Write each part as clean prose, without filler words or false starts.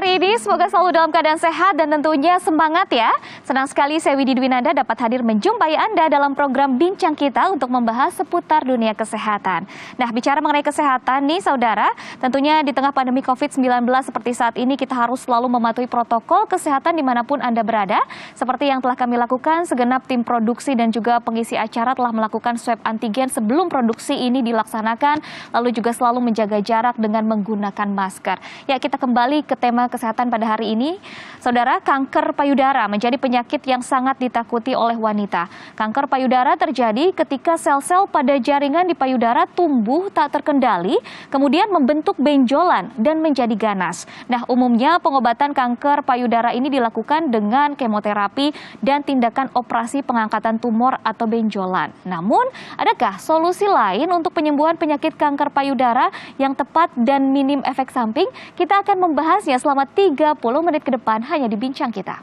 hari ini. Semoga selalu dalam keadaan sehat dan tentunya semangat ya. Senang sekali saya Widi Dwinanda dapat hadir menjumpai Anda dalam program Bincang Kita untuk membahas seputar dunia kesehatan. Nah, bicara mengenai kesehatan nih saudara, tentunya di tengah pandemi COVID-19 seperti saat ini kita harus selalu mematuhi protokol kesehatan dimanapun Anda berada. Seperti yang telah kami lakukan, segenap tim produksi dan juga pengisi acara telah melakukan swab antigen sebelum produksi ini dilaksanakan, lalu juga selalu menjaga jarak dengan menggunakan masker. Ya, kita kembali ke tema kesehatan pada hari ini. Saudara, kanker payudara menjadi penyakit yang sangat ditakuti oleh wanita. Kanker payudara terjadi ketika sel-sel pada jaringan di payudara tumbuh tak terkendali, kemudian membentuk benjolan dan menjadi ganas. Nah, umumnya pengobatan kanker payudara ini dilakukan dengan kemoterapi dan tindakan operasi pengangkatan tumor atau benjolan. Namun, adakah solusi lain untuk penyembuhan penyakit kanker payudara yang tepat dan minim efek samping? Kita akan membahasnya selama 30 menit ke depan hanya di Bincang Kita.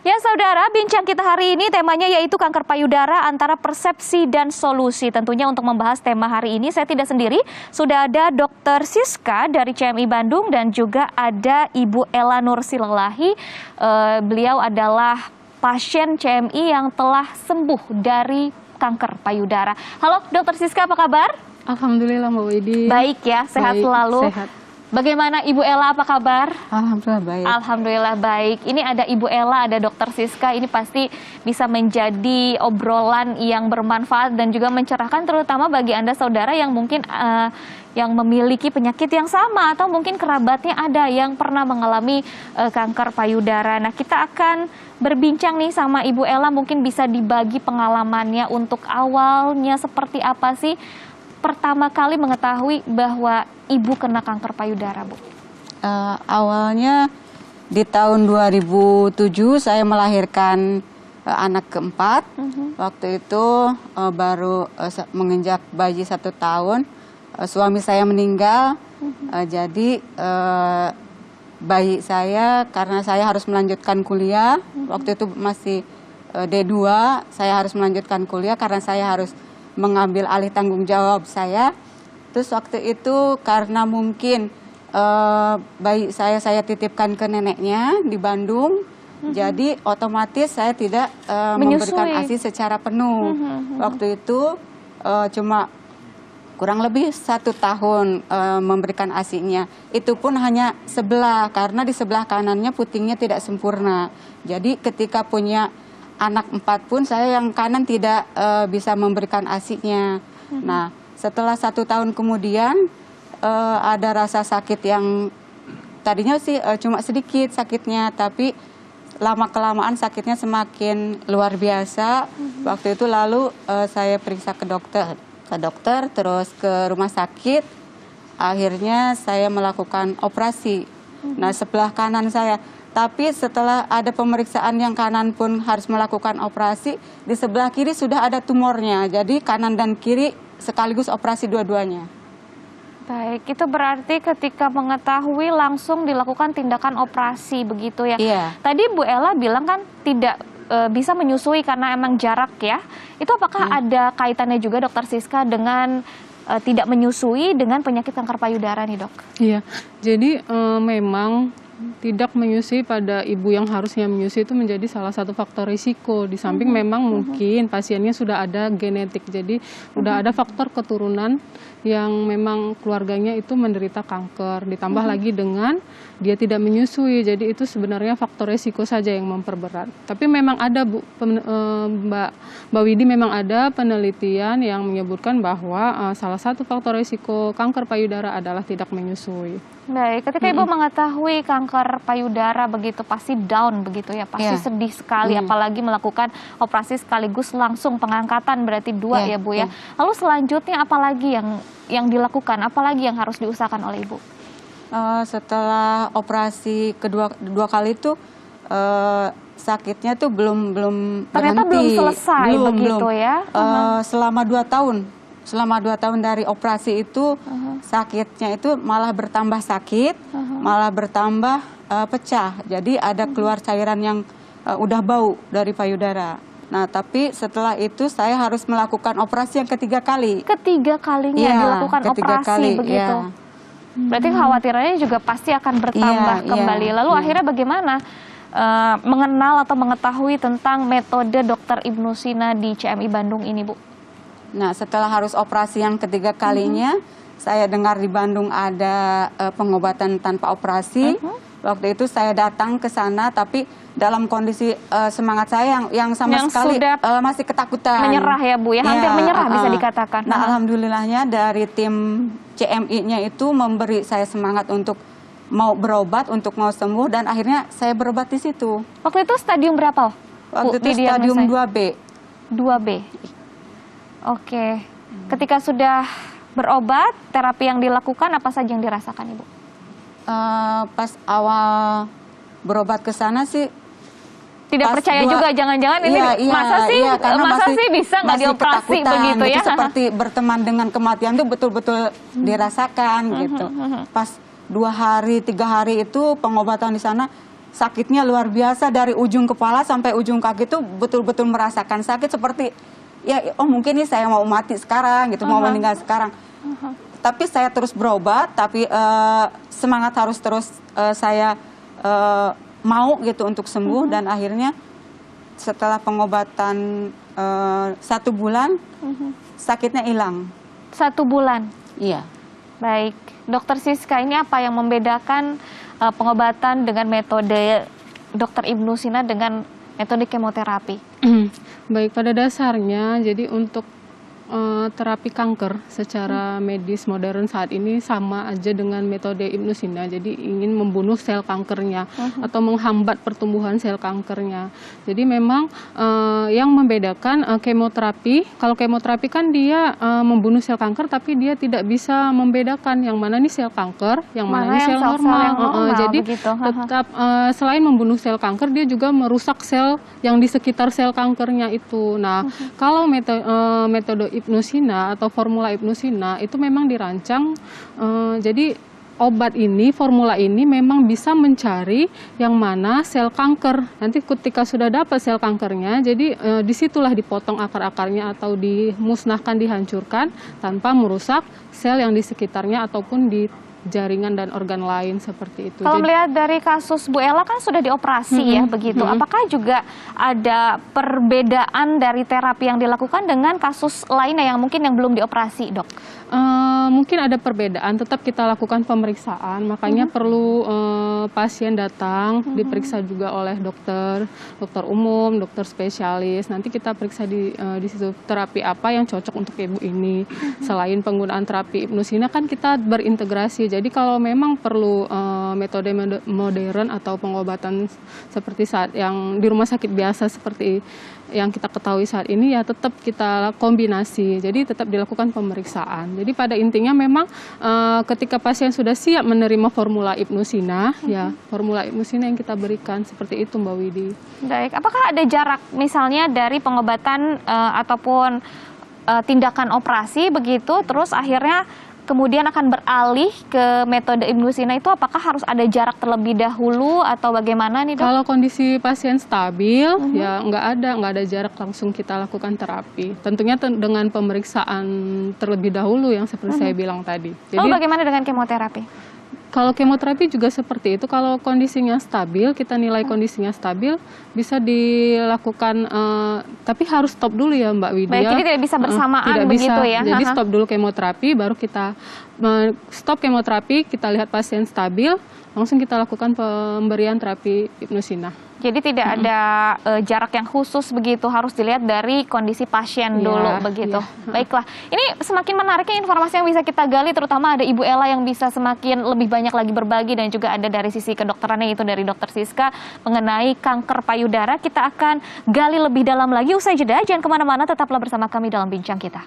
Ya saudara, Bincang Kita hari ini temanya yaitu kanker payudara antara persepsi dan solusi. Tentunya untuk membahas tema hari ini saya tidak sendiri, sudah ada Dr. Siska dari CMI Bandung dan juga ada Ibu Ella Nursilalahi. Beliau adalah pasien CMI yang telah sembuh dari kanker payudara. Halo Dr. Siska, apa kabar? Alhamdulillah Mbak Widi. Baik ya, sehat baik, selalu. Sehat. Bagaimana Ibu Ella, apa kabar? Alhamdulillah baik. Alhamdulillah baik. Ini ada Ibu Ella, ada Dr. Siska. Ini pasti bisa menjadi obrolan yang bermanfaat dan juga mencerahkan, terutama bagi Anda saudara yang mungkin yang memiliki penyakit yang sama atau mungkin kerabatnya ada yang pernah mengalami kanker payudara. Nah, kita akan berbincang nih sama Ibu Ella, mungkin bisa dibagi pengalamannya untuk awalnya seperti apa sih pertama kali mengetahui bahwa Ibu kena kanker payudara, Bu? Awalnya di tahun 2007 saya melahirkan anak keempat. Waktu itu baru menginjak bayi 1 tahun. Suami saya meninggal, jadi bayi saya, karena saya harus melanjutkan kuliah, waktu itu masih D2, saya harus melanjutkan kuliah karena saya harus mengambil alih tanggung jawab saya. Terus waktu itu karena mungkin bayi saya titipkan ke neneknya di Bandung, jadi otomatis saya tidak memberikan ASI secara penuh. Waktu itu cuma kurang lebih 1 tahun memberikan ASI-nya. Itu pun hanya sebelah, karena di sebelah kanannya putingnya tidak sempurna. Jadi ketika punya anak 4 pun saya yang kanan tidak bisa memberikan ASI-nya. Nah, setelah 1 tahun kemudian ada rasa sakit yang tadinya sih cuma sedikit sakitnya, tapi lama-kelamaan sakitnya semakin luar biasa. Waktu itu lalu saya periksa ke dokter, terus ke rumah sakit. Akhirnya saya melakukan operasi. Nah, sebelah kanan saya. Tapi setelah ada pemeriksaan yang kanan pun harus melakukan operasi, di sebelah kiri sudah ada tumornya. Jadi kanan dan kiri sekaligus operasi dua-duanya. Baik, itu berarti ketika mengetahui langsung dilakukan tindakan operasi begitu ya? Iya. Tadi Bu Ella bilang kan tidak bisa menyusui karena emang jarak ya. Itu apakah ada kaitannya juga Dr. Siska dengan tidak menyusui dengan penyakit kanker payudara nih, Dok? Iya, jadi memang tidak menyusui pada ibu yang harusnya menyusui itu menjadi salah satu faktor risiko. Di samping memang mungkin pasiennya sudah ada genetik, jadi sudah ada faktor keturunan yang memang keluarganya itu menderita kanker. Ditambah lagi dengan dia tidak menyusui, jadi itu sebenarnya faktor risiko saja yang memperberat. Tapi memang ada Mbak Widi, memang ada penelitian yang menyebutkan bahwa salah satu faktor risiko kanker payudara adalah tidak menyusui. Baik, ketika Ibu mengetahui kanker payudara begitu pasti down begitu ya, pasti sedih sekali, apalagi melakukan operasi sekaligus langsung pengangkatan berarti 2 ya Bu ya. Lalu selanjutnya apalagi yang dilakukan, apalagi yang harus diusahakan oleh Ibu? Setelah operasi dua kali itu sakitnya tuh belum ternyata berhenti. belum selesai begitu ya. Selama 2 tahun. Selama 2 tahun dari operasi itu sakitnya itu malah bertambah sakit, malah bertambah pecah. Jadi ada keluar cairan yang udah bau dari payudara. Nah, tapi setelah itu saya harus melakukan operasi yang ketiga kali. Ketiga kalinya Iya, dilakukan ketiga operasi kali, begitu. iya. Berarti kekhawatirannya juga pasti akan bertambah Iya, kembali. iya, Lalu iya. akhirnya bagaimana mengenal atau mengetahui tentang metode Dr. Ibnu Sina di CMI Bandung ini, Bu? Nah, setelah harus operasi yang ketiga kalinya, saya dengar di Bandung ada pengobatan tanpa operasi. Waktu itu saya datang ke sana, tapi dalam kondisi semangat saya yang sama Yang sekali sudah masih ketakutan. menyerah ya, Bu, ya? Hampir menyerah bisa dikatakan. Nah, alhamdulillahnya dari tim CMI-nya itu memberi saya semangat untuk mau berobat, untuk mau sembuh, dan akhirnya saya berobat di situ. Waktu itu stadium berapa? Waktu Bu, itu stadium 2B. 2B. Oke. Ketika sudah berobat, terapi yang dilakukan apa saja yang dirasakan, Ibu? Pas awal berobat ke sana sih Tidak pas percaya juga, jangan-jangan ini masa sih karena bisa nggak masih dioperasi ketakutan, begitu ya? gitu, seperti berteman dengan kematian itu betul-betul dirasakan gitu. Pas 2 hari 3 hari itu pengobatan di sana, sakitnya luar biasa, dari ujung kepala sampai ujung kaki itu betul-betul merasakan sakit seperti ya, oh mungkin ini saya mau mati sekarang gitu, mau meninggal sekarang. Tapi saya terus berobat, tapi semangat harus terus saya mau gitu untuk sembuh, dan akhirnya setelah pengobatan 1 bulan sakitnya hilang. 1 bulan. Iya. Baik, Dokter Siska, ini apa yang membedakan pengobatan dengan metode Dokter Ibnu Sina dengan metode kemoterapi? Baik, pada dasarnya jadi untuk terapi kanker secara medis modern saat ini sama aja dengan metode Ibnu Sina. Jadi ingin membunuh sel kankernya atau menghambat pertumbuhan sel kankernya. Jadi memang yang membedakan kemoterapi, kalau kemoterapi kan dia membunuh sel kanker, tapi dia tidak bisa membedakan yang mana nih sel kanker, yang mana nih sel normal. Jadi tetap selain membunuh sel kanker, dia juga merusak sel yang di sekitar sel kankernya itu. Nah, kalau metode Ibnu Sina atau formula Ibnu Sina itu memang dirancang, jadi obat ini, formula ini memang bisa mencari yang mana sel kanker. Nanti ketika sudah dapat sel kankernya, jadi disitulah dipotong akar-akarnya atau dimusnahkan, dihancurkan tanpa merusak sel yang di sekitarnya ataupun di jaringan dan organ lain seperti itu. Kalau melihat dari kasus Bu Ella kan sudah dioperasi ya begitu. Apakah juga ada perbedaan dari terapi yang dilakukan dengan kasus lainnya yang mungkin yang belum dioperasi, Dok? Mungkin ada perbedaan, tetap kita lakukan pemeriksaan, makanya perlu pasien datang, diperiksa juga oleh dokter umum, dokter spesialis. Nanti kita periksa di situ terapi apa yang cocok untuk ibu ini. Selain penggunaan terapi Ibnu Sina kan kita berintegrasi. Jadi kalau memang perlu metode modern atau pengobatan seperti saat yang di rumah sakit biasa seperti yang kita ketahui saat ini, ya tetap kita kombinasi. Jadi tetap dilakukan pemeriksaan. Jadi pada intinya memang ketika pasien sudah siap menerima formula Ibnu Sina, ya formula Ibnu Sina yang kita berikan seperti itu, Mbak Widi. Baik, apakah ada jarak misalnya dari pengobatan ataupun tindakan operasi begitu, terus akhirnya kemudian akan beralih ke metode Ibnu Sina itu, apakah harus ada jarak terlebih dahulu atau bagaimana nih, Dok? Kalau kondisi pasien stabil, ya nggak ada jarak, langsung kita lakukan terapi. Tentunya dengan pemeriksaan terlebih dahulu yang seperti saya bilang tadi. Jadi, lalu bagaimana dengan kemoterapi? Kalau kemoterapi juga seperti itu, kalau kondisinya stabil, kita nilai kondisinya stabil, bisa dilakukan, tapi harus stop dulu ya Mbak Widya. Baik, jadi tidak bisa bersamaan tidak begitu bisa. Ya? Jadi stop dulu kemoterapi, baru kita stop kemoterapi, kita lihat pasien stabil, langsung kita lakukan pemberian terapi Ibnu Sina. Jadi tidak ada jarak yang khusus begitu, harus dilihat dari kondisi pasien dulu begitu. Baiklah, ini semakin menariknya informasi yang bisa kita gali, terutama ada Ibu Ella yang bisa semakin lebih banyak lagi berbagi, dan juga ada dari sisi kedokterannya itu dari Dokter Siska mengenai kanker payudara. Kita akan gali lebih dalam lagi usai jeda. Jangan kemana-mana, tetaplah bersama kami dalam Bincang Kita.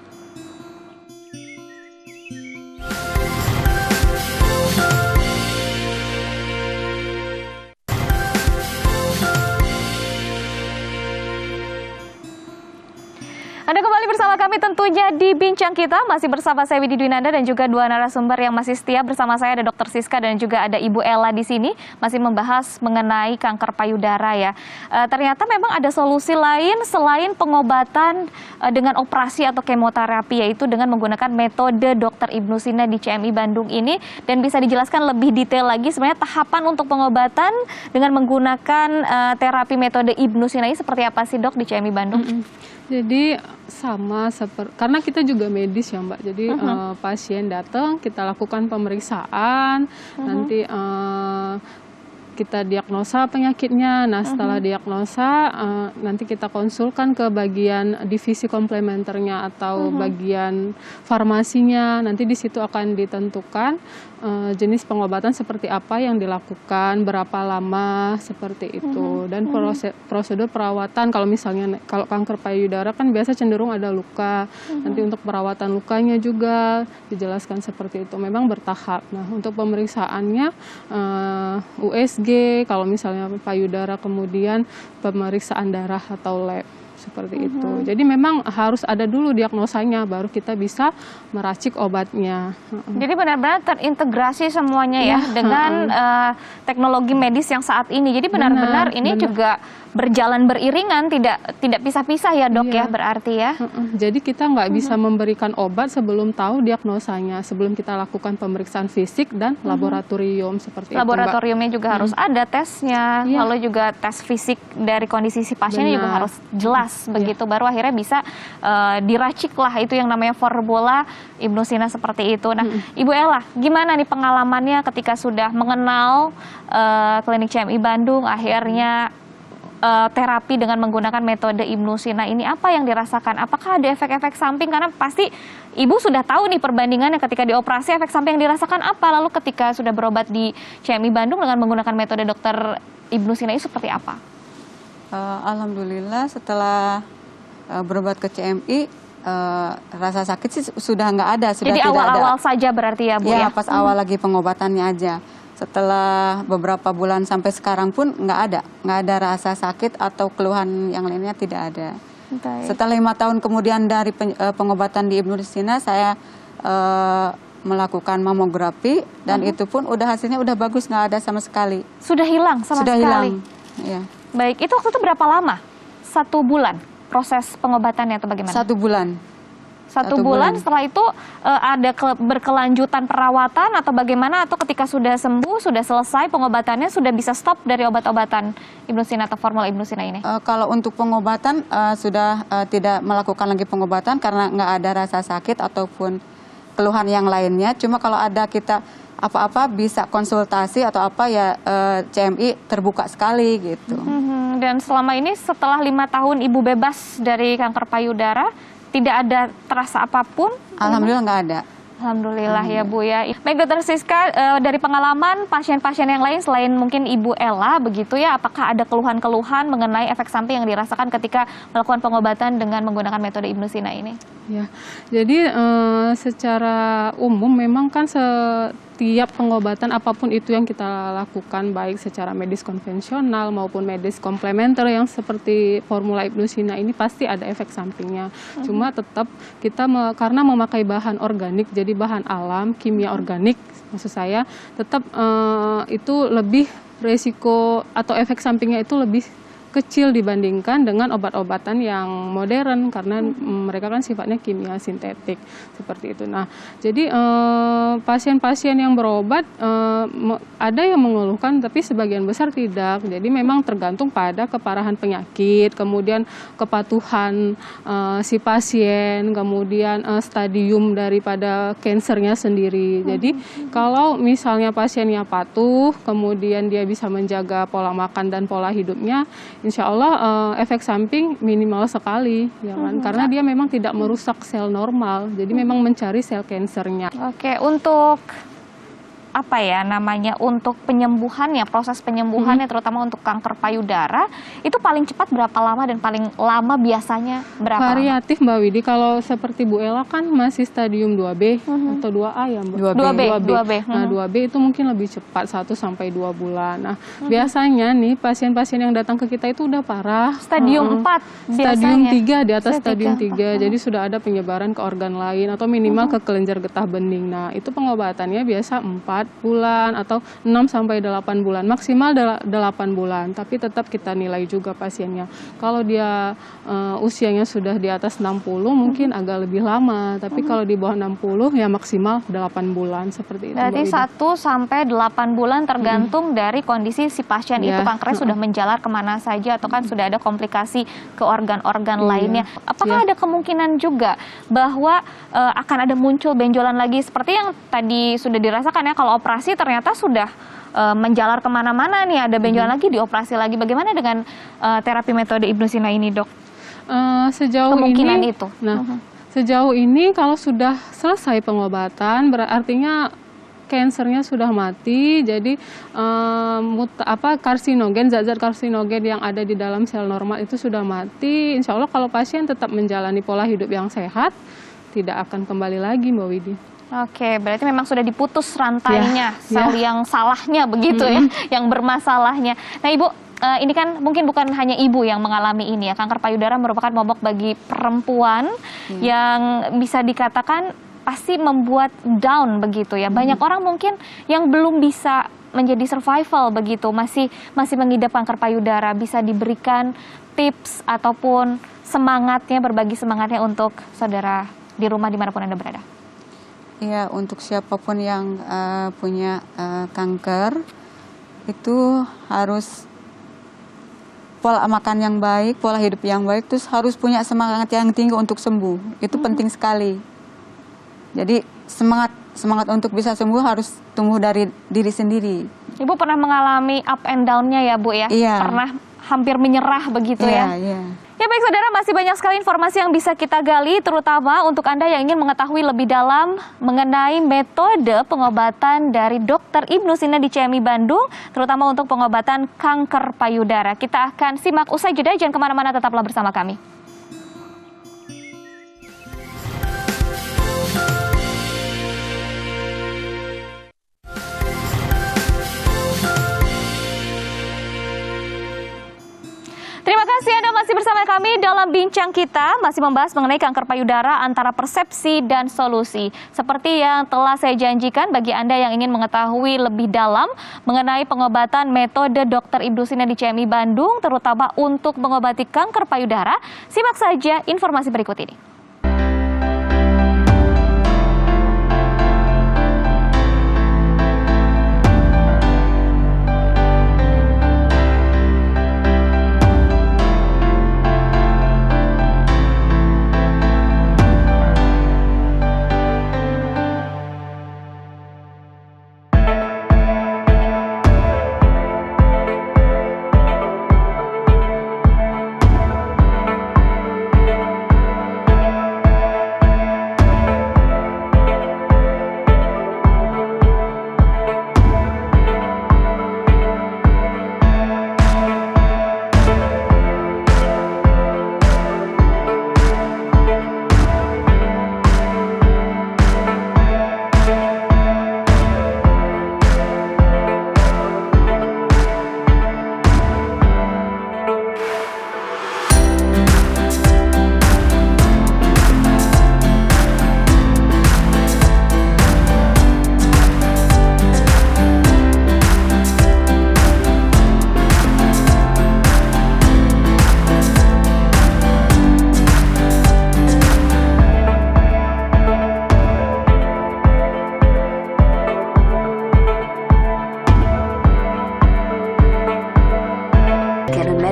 Anda kembali bersama kami tentunya di Bincang Kita, masih bersama saya Widi Dwinanda dan juga dua narasumber yang masih setia bersama saya, ada Dr. Siska dan juga ada Ibu Ella di sini, masih membahas mengenai kanker payudara ya. Ternyata memang ada solusi lain selain pengobatan dengan operasi atau kemoterapi, yaitu dengan menggunakan metode Dr. Ibnu Sina di CMI Bandung ini, dan bisa dijelaskan lebih detail lagi sebenarnya tahapan untuk pengobatan dengan menggunakan terapi metode Ibnu Sina ini seperti apa sih dok di CMI Bandung? Jadi sama seperti, karena kita juga medis ya Mbak, jadi pasien datang, kita lakukan pemeriksaan, nanti kita diagnosa penyakitnya. Nah setelah diagnosa nanti kita konsulkan ke bagian divisi komplementernya atau bagian farmasinya. Nanti di situ akan ditentukan jenis pengobatan seperti apa yang dilakukan, berapa lama, seperti itu. Dan prosedur perawatan, kalau misalnya kalau kanker payudara kan biasa cenderung ada luka. Nanti untuk perawatan lukanya juga dijelaskan seperti itu. Memang bertahap. Nah untuk pemeriksaannya USG, kalau misalnya payudara, kemudian pemeriksaan darah atau lab. Seperti itu. Jadi memang harus ada dulu diagnosanya, baru kita bisa meracik obatnya. Jadi benar-benar terintegrasi semuanya ya dengan teknologi medis yang saat ini. Jadi benar-benar ini juga berjalan beriringan, tidak pisah-pisah ya dok ya berarti ya. Jadi kita nggak bisa memberikan obat sebelum tahu diagnosanya, sebelum kita lakukan pemeriksaan fisik dan laboratorium seperti Laboratoriumnya itu, juga harus ada tesnya, lalu juga tes fisik dari kondisi si pasiennya juga harus jelas. Begitu baru akhirnya bisa diracik lah itu yang namanya formula Ibnu Sina seperti itu. Nah Ibu Ella, gimana nih pengalamannya ketika sudah mengenal klinik CMI Bandung, akhirnya terapi dengan menggunakan metode Ibnu Sina ini, apa yang dirasakan? Apakah ada efek-efek samping? Karena pasti Ibu sudah tahu nih perbandingannya ketika dioperasi, efek samping yang dirasakan apa, lalu ketika sudah berobat di CMI Bandung dengan menggunakan metode Dr. Ibnu Sina ini seperti apa? Alhamdulillah setelah berobat ke CMI, rasa sakit sih sudah nggak ada. Sudah jadi tidak awal-awal ada. saja berarti ya Bu ya? Pas awal lagi pengobatannya aja. Setelah beberapa bulan sampai sekarang pun nggak ada rasa sakit atau keluhan yang lainnya, tidak ada. Baik. Setelah 5 tahun kemudian dari pengobatan di Ibnu Sina, saya melakukan mamografi dan itu pun hasilnya udah bagus, nggak ada sama sekali. Sudah hilang sama Sudah sekali? hilang, ya. Baik, itu waktu itu berapa lama? 1 bulan proses pengobatannya atau bagaimana? 1 bulan. 1 bulan, setelah itu ada berkelanjutan perawatan atau bagaimana, atau ketika sudah sembuh, sudah selesai pengobatannya, sudah bisa stop dari obat-obatan Ibnu Sina atau formula Ibnu Sina ini? Kalau untuk pengobatan sudah tidak melakukan lagi pengobatan karena nggak ada rasa sakit ataupun keluhan yang lainnya. Cuma kalau ada kita apa-apa bisa konsultasi atau apa ya, CMI terbuka sekali gitu. Dan selama ini setelah 5 tahun Ibu bebas dari kanker payudara, tidak ada terasa apapun? Alhamdulillah nggak ada. Alhamdulillah ya Bu ya. Baik Dr. Siska, dari pengalaman pasien-pasien yang lain selain mungkin Ibu Ella begitu ya, apakah ada keluhan-keluhan mengenai efek samping yang dirasakan ketika melakukan pengobatan dengan menggunakan metode Ibnu Sina ini? Ya, jadi secara umum memang kan setiap pengobatan apapun itu yang kita lakukan, baik secara medis konvensional maupun medis komplementer yang seperti formula Ibnu Sina ini, pasti ada efek sampingnya. Cuma tetap kita karena memakai bahan organik, jadi bahan alam, kimia organik maksud saya, tetap itu lebih resiko atau efek sampingnya itu lebih kecil dibandingkan dengan obat-obatan yang modern, karena mereka kan sifatnya kimia sintetik seperti itu. Nah, jadi pasien-pasien yang berobat ada yang mengeluhkan, tapi sebagian besar tidak. Jadi memang tergantung pada keparahan penyakit, kemudian kepatuhan si pasien, kemudian stadium daripada kansernya sendiri. Jadi kalau misalnya pasiennya patuh, kemudian dia bisa menjaga pola makan dan pola hidupnya, insya Allah efek samping minimal sekali, ya kan? Karena dia memang tidak merusak sel normal, jadi memang mencari sel kansernya. Oke, untuk untuk penyembuhannya, proses penyembuhannya terutama untuk kanker payudara itu paling cepat berapa lama dan paling lama biasanya berapa lama? Variatif Mbak Widi, kalau seperti Bu Ella kan masih stadium 2B atau 2A ya Mbak? 2B. Nah 2B itu mungkin lebih cepat 1 sampai 2 bulan. Nah biasanya nih pasien-pasien yang datang ke kita itu udah parah. Stadium 4 biasanya? Stadium 3, di atas stadium 3. Jadi sudah ada penyebaran ke organ lain atau minimal ke kelenjar getah bening. Nah itu pengobatannya biasa 4 bulan atau 6 sampai 8 bulan, maksimal 8 bulan, tapi tetap kita nilai juga pasiennya. Kalau dia usianya sudah di atas 60 mungkin agak lebih lama, tapi kalau di bawah 60 ya maksimal 8 bulan seperti itu. Berarti 1 sampai 8 bulan tergantung dari kondisi si pasien itu kankernya sudah menjalar kemana saja atau kan sudah ada komplikasi ke organ-organ lainnya. Apakah ada kemungkinan juga bahwa akan ada muncul benjolan lagi seperti yang tadi sudah dirasakan ya, kalau operasi ternyata sudah menjalar kemana-mana nih, ada benjolan lagi, dioperasi lagi. Bagaimana dengan terapi metode Ibnu Sina ini, Dok? Sejauh kemungkinan ini, itu? Sejauh ini kalau sudah selesai pengobatan, artinya kansernya sudah mati, jadi karsinogen, zat-zat karsinogen yang ada di dalam sel normal itu sudah mati. Insya Allah kalau pasien tetap menjalani pola hidup yang sehat, tidak akan kembali lagi Mbak Widi. Oke, berarti memang sudah diputus rantainya, sel yang salahnya begitu ya, yang bermasalahnya. Nah Ibu, ini kan mungkin bukan hanya ibu yang mengalami ini ya, kanker payudara merupakan momok bagi perempuan yang bisa dikatakan pasti membuat down begitu ya. Banyak orang mungkin yang belum bisa menjadi survival begitu, masih mengidap kanker payudara, bisa diberikan tips ataupun semangatnya, berbagi semangatnya untuk saudara di rumah dimanapun Anda berada. Ya, untuk siapapun yang punya kanker itu harus pola makan yang baik, pola hidup yang baik, terus harus punya semangat yang tinggi untuk sembuh. Itu penting sekali. Jadi semangat untuk bisa sembuh harus tumbuh dari diri sendiri. Ibu pernah mengalami up and down-nya ya Bu ya? Iya. Pernah hampir menyerah begitu ya? Iya. Ya baik saudara, masih banyak sekali informasi yang bisa kita gali, terutama untuk Anda yang ingin mengetahui lebih dalam mengenai metode pengobatan dari Dr. Ibnu Sina di CMI Bandung, terutama untuk pengobatan kanker payudara. Kita akan simak usai jeda, jangan kemana-mana, tetaplah bersama kami. Terima kasih Anda masih bersama kami dalam bincang kita, masih membahas mengenai kanker payudara antara persepsi dan solusi. Seperti yang telah saya janjikan, bagi Anda yang ingin mengetahui lebih dalam mengenai pengobatan metode Dr. Ibnu Sina di CMI Bandung, terutama untuk mengobati kanker payudara, simak saja informasi berikut ini.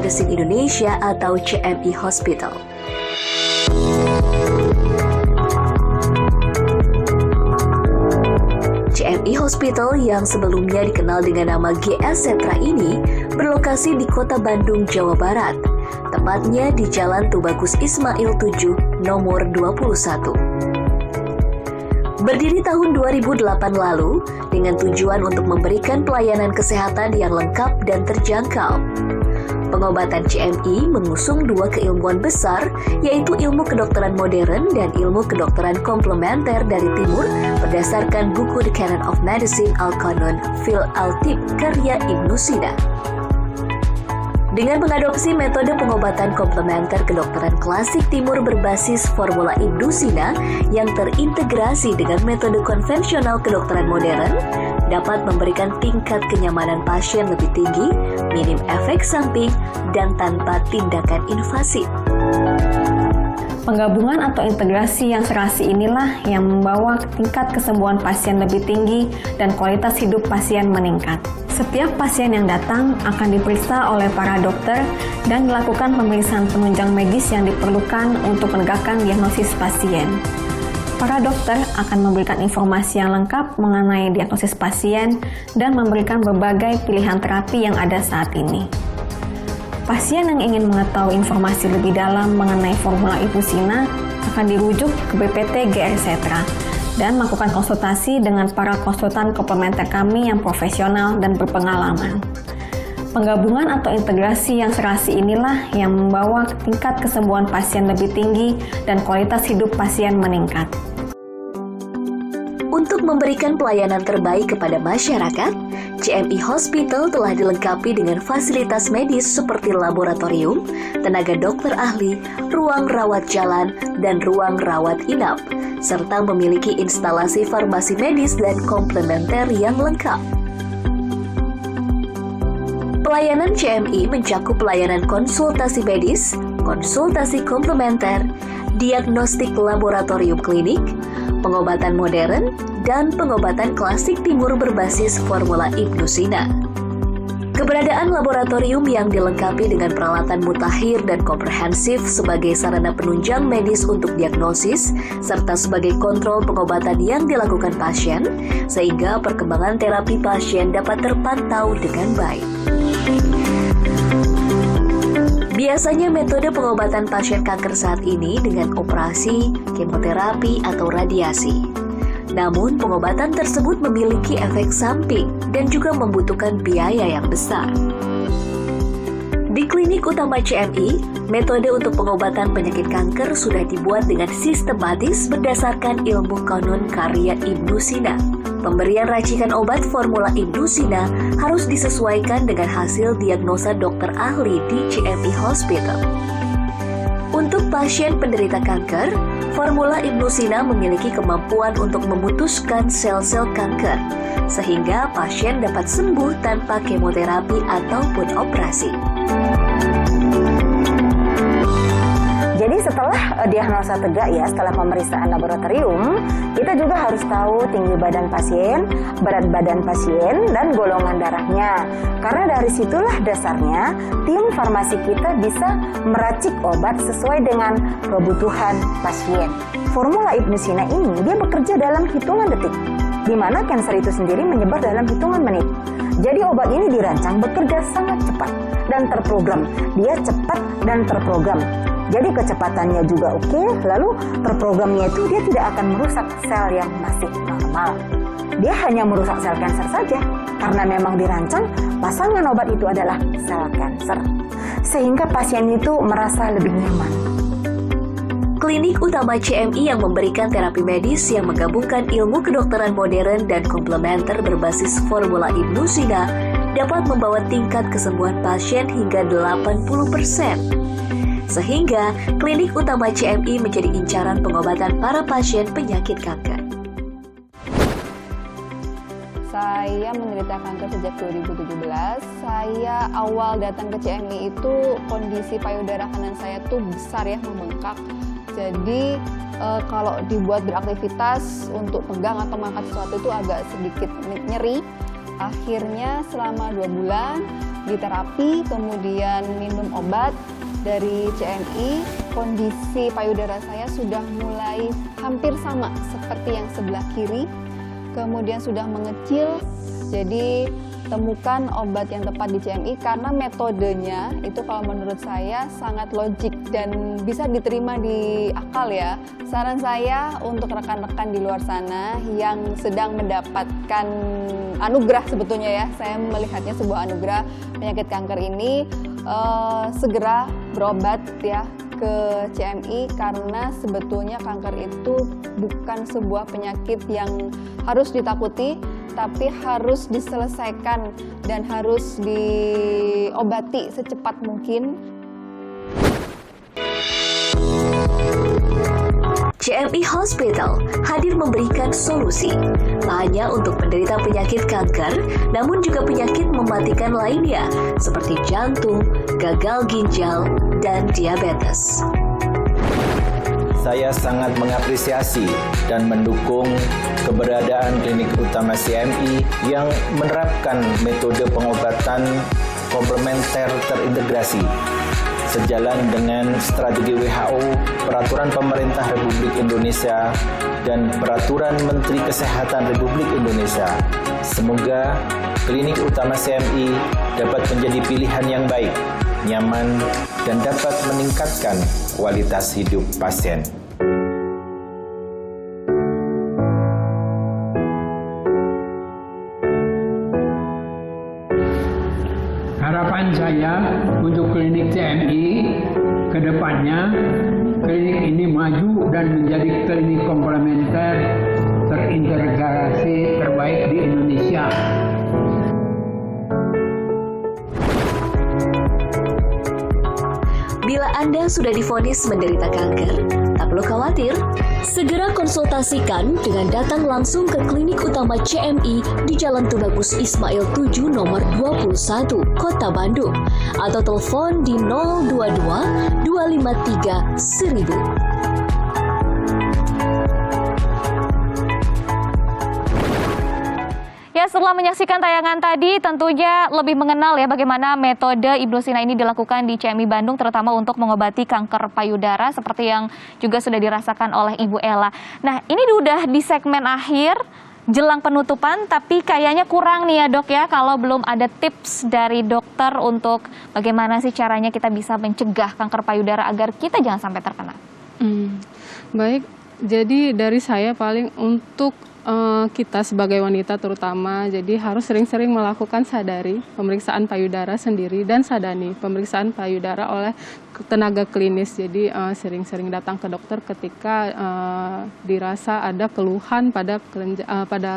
Medicine Indonesia atau CMI Hospital. CMI Hospital yang sebelumnya dikenal dengan nama GS Setra ini berlokasi di Kota Bandung, Jawa Barat, tepatnya di Jalan Tubagus Ismail 7, nomor 21. Berdiri tahun 2008 lalu dengan tujuan untuk memberikan pelayanan kesehatan yang lengkap dan terjangkau. Pengobatan CMI mengusung dua keilmuan besar, yaitu ilmu kedokteran modern dan ilmu kedokteran komplementer dari timur berdasarkan buku The Canon of Medicine Al-Qanun Fil Al-Tib karya Ibnu Sina. Dengan mengadopsi metode pengobatan komplementer kedokteran klasik timur berbasis formula Ibnu Sina yang terintegrasi dengan metode konvensional kedokteran modern, dapat memberikan tingkat kenyamanan pasien lebih tinggi, minim efek samping, dan tanpa tindakan invasif. Penggabungan atau integrasi yang serasi inilah yang membawa tingkat kesembuhan pasien lebih tinggi dan kualitas hidup pasien meningkat. Setiap pasien yang datang akan diperiksa oleh para dokter dan dilakukan pemeriksaan penunjang medis yang diperlukan untuk menegakkan diagnosis pasien. Para dokter akan memberikan informasi yang lengkap mengenai diagnosis pasien dan memberikan berbagai pilihan terapi yang ada saat ini. Pasien yang ingin mengetahui informasi lebih dalam mengenai formula Ibnu Sina akan dirujuk ke BPT GR Setra dan melakukan konsultasi dengan para konsultan komplementer kami yang profesional dan berpengalaman. Penggabungan atau integrasi yang serasi inilah yang membawa tingkat kesembuhan pasien lebih tinggi dan kualitas hidup pasien meningkat. Untuk memberikan pelayanan terbaik kepada masyarakat, CMI Hospital telah dilengkapi dengan fasilitas medis seperti laboratorium, tenaga dokter ahli, ruang rawat jalan, dan ruang rawat inap, serta memiliki instalasi farmasi medis dan komplementer yang lengkap. Pelayanan CMI mencakup pelayanan konsultasi medis, konsultasi komplementer, diagnostik laboratorium klinik, pengobatan modern, dan pengobatan klasik timur berbasis formula Ibnu Sina. Keberadaan laboratorium yang dilengkapi dengan peralatan mutakhir dan komprehensif sebagai sarana penunjang medis untuk diagnosis, serta sebagai kontrol pengobatan yang dilakukan pasien, sehingga perkembangan terapi pasien dapat terpantau dengan baik. Biasanya metode pengobatan pasien kanker saat ini dengan operasi, kemoterapi, atau radiasi. Namun, pengobatan tersebut memiliki efek samping dan juga membutuhkan biaya yang besar. Di klinik utama CMI, metode untuk pengobatan penyakit kanker sudah dibuat dengan sistematis berdasarkan ilmu kanun karya Ibnu Sina. Pemberian racikan obat formula Ibnu Sina harus disesuaikan dengan hasil diagnosa dokter ahli di CMI Hospital. Untuk pasien penderita kanker, formula Ibnu Sina memiliki kemampuan untuk memutuskan sel-sel kanker, sehingga pasien dapat sembuh tanpa kemoterapi ataupun operasi. Jadi setelah diagnosa tegak ya, setelah pemeriksaan laboratorium, kita juga harus tahu tinggi badan pasien, berat badan pasien, dan golongan darahnya. Karena dari situlah dasarnya tim farmasi kita bisa meracik obat sesuai dengan kebutuhan pasien. Formula Ibnu Sina ini dia bekerja dalam hitungan detik, di mana kanker itu sendiri menyebar dalam hitungan menit. Jadi obat ini dirancang bekerja sangat cepat dan terprogram. Dia cepat dan terprogram. Jadi kecepatannya juga oke, lalu terprogramnya itu dia tidak akan merusak sel yang masih normal. Dia hanya merusak sel kanker saja, karena memang dirancang pasangan obat itu adalah sel kanker. Sehingga pasien itu merasa lebih nyaman. Klinik utama CMI yang memberikan terapi medis yang menggabungkan ilmu kedokteran modern dan komplementer berbasis formula Ibnu Sina dapat membawa tingkat kesembuhan pasien hingga 80%. Sehingga klinik utama CMI menjadi incaran pengobatan para pasien penyakit kanker. Saya menderita kanker sejak 2017. Saya awal datang ke CMI itu kondisi payudara kanan saya tuh besar ya, membengkak. Jadi kalau dibuat beraktivitas untuk pegang atau mengangkat sesuatu itu agak sedikit nyeri. Akhirnya selama 2 bulan diterapi, kemudian minum obat dari CMI, kondisi payudara saya sudah mulai hampir sama seperti yang sebelah kiri, kemudian sudah mengecil, jadi temukan obat yang tepat di CMI karena metodenya itu kalau menurut saya sangat logik dan bisa diterima di akal ya. Saran saya untuk rekan-rekan di luar sana yang sedang mendapatkan anugerah sebetulnya ya, saya melihatnya sebuah anugerah penyakit kanker ini, segera berobat ya ke CMI karena sebetulnya kanker itu bukan sebuah penyakit yang harus ditakuti, tapi harus diselesaikan dan harus diobati secepat mungkin. CMI Hospital hadir memberikan solusi, tak hanya untuk penderita penyakit kanker, namun juga penyakit mematikan lainnya, seperti jantung, gagal ginjal, dan diabetes. Saya sangat mengapresiasi dan mendukung keberadaan klinik utama CMI yang menerapkan metode pengobatan komplementer terintegrasi sejalan dengan strategi WHO, peraturan pemerintah Republik Indonesia, dan peraturan Menteri Kesehatan Republik Indonesia. Semoga klinik utama CMI dapat menjadi pilihan yang baik, nyaman, dan dapat meningkatkan kualitas hidup pasien. Harapan saya untuk klinik CMI ke depannya, klinik ini maju dan menjadi klinik komplementer terintegrasi terbaik di Indonesia. Bila Anda sudah divonis menderita kanker, tak perlu khawatir. Segera konsultasikan dengan datang langsung ke klinik utama CMI di Jalan Tubagus Ismail 7 nomor 21, Kota Bandung, atau telepon di 022 253 1000. Ya, setelah menyaksikan tayangan tadi, tentunya lebih mengenal ya bagaimana metode Ibnu Sina ini dilakukan di CMI Bandung, terutama untuk mengobati kanker payudara seperti yang juga sudah dirasakan oleh Ibu Ella. Nah, ini udah di segmen akhir, jelang penutupan, tapi kayaknya kurang nih ya dok ya, kalau belum ada tips dari dokter untuk bagaimana sih caranya kita bisa mencegah kanker payudara agar kita jangan sampai terkena. Baik, jadi dari saya paling untuk kita sebagai wanita terutama, jadi harus sering-sering melakukan sadari pemeriksaan payudara sendiri dan sadani pemeriksaan payudara oleh tenaga klinis. Jadi sering-sering datang ke dokter ketika dirasa ada keluhan pada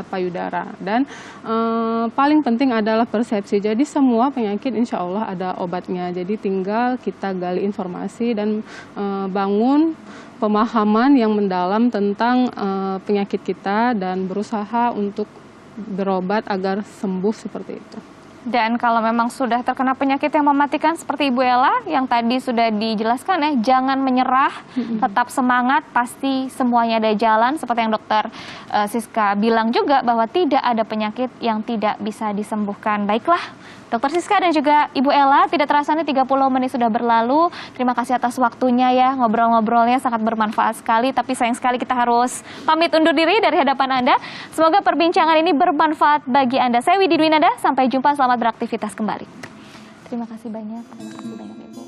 payudara. Dan paling penting adalah persepsi. Jadi semua penyakit insya Allah ada obatnya. Jadi tinggal kita gali informasi dan bangun pemahaman yang mendalam tentang penyakit kita dan berusaha untuk berobat agar sembuh seperti itu. Dan kalau memang sudah terkena penyakit yang mematikan seperti Ibu Ella yang tadi sudah dijelaskan ya, jangan menyerah, tetap semangat, pasti semuanya ada jalan. Seperti yang dokter Siska bilang juga bahwa tidak ada penyakit yang tidak bisa disembuhkan. Baiklah, Dokter Siska dan juga Ibu Ella, tidak terasa nih 30 menit sudah berlalu. Terima kasih atas waktunya ya, ngobrol-ngobrolnya sangat bermanfaat sekali. Tapi sayang sekali kita harus pamit undur diri dari hadapan Anda. Semoga perbincangan ini bermanfaat bagi Anda. Saya Widi Dwinanda, sampai jumpa, selamat beraktivitas kembali. Terima kasih banyak Ibu.